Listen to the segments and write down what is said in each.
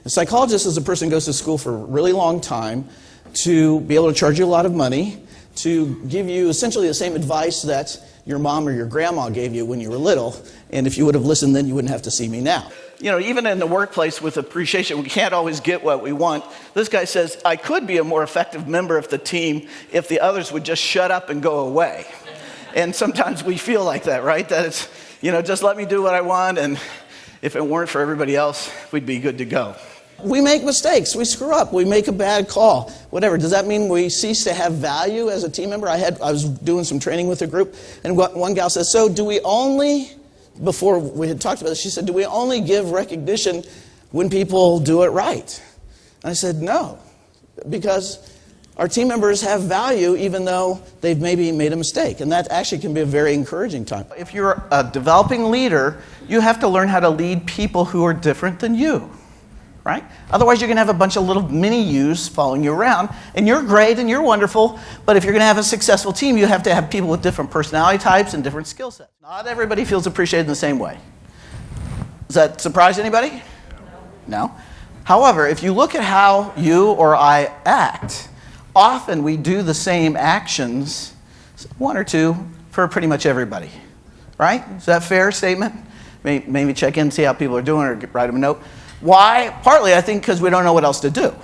A psychologist is a person who goes to school for a really long time to be able to charge you a lot of money, to give you essentially the same advice that your mom or your grandma gave you when you were little, and if you would have listened then, you wouldn't have to see me now. You know, even in the workplace with appreciation, we can't always get what we want. This guy says, I could be a more effective member of the team if the others would just shut up and go away. And sometimes we feel like that, right? That it's, just let me do what I want, and if it weren't for everybody else, we'd be good to go. We make mistakes. We screw up. We make a bad call. Whatever. Does that mean we cease to have value as a team member? I was doing some training with a group, and one gal says, so do we only, before we had talked about this, she said, do we only give recognition when people do it right? And I said, no, because our team members have value even though they've maybe made a mistake. And that actually can be a very encouraging time. If you're a developing leader, you have to learn how to lead people who are different than you. Right? Otherwise, you're going to have a bunch of little mini yous following you around, and you're great and you're wonderful, but if you're going to have a successful team, you have to have people with different personality types and different skill sets. Not everybody feels appreciated in the same way. Does that surprise anybody? No? However, if you look at how you or I act, often we do the same actions, one or two, for pretty much everybody. Right? Is that a fair statement? Maybe check in, see how people are doing, or write them a note. Why? Partly, I think, because we don't know what else to do.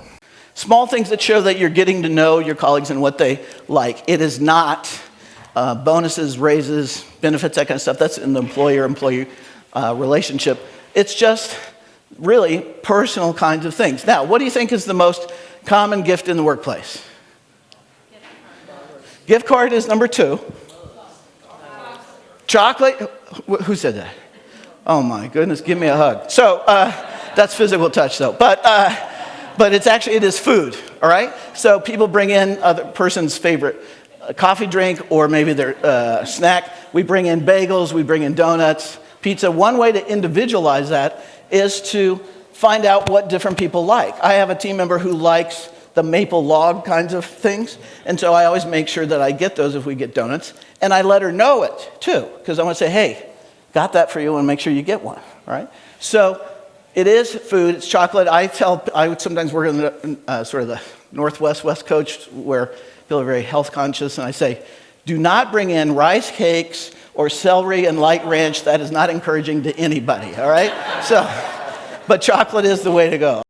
Small things that show that you're getting to know your colleagues and what they like. It is not bonuses, raises, benefits, that kind of stuff. That's in the employer-employee relationship. It's just really personal kinds of things. Now, what do you think is the most common gift in the workplace? Gift card is number 2. Chocolate? Who said that? Oh my goodness, give me a hug. So, that's physical touch, though. But it is food, all right? So people bring in other person's favorite coffee drink or maybe their snack. We bring in bagels, we bring in donuts, pizza. One way to individualize that is to find out what different people like. I have a team member who likes the maple log kinds of things, and so I always make sure that I get those if we get donuts, and I let her know it, too, because I want to say, hey, got that for you, and make sure you get one, all right? So it is food, it's chocolate. I would sometimes work in the sort of the Northwest, West Coast where people are very health conscious, and I say, do not bring in rice cakes or celery and light ranch. That is not encouraging to anybody, all right? But chocolate is the way to go.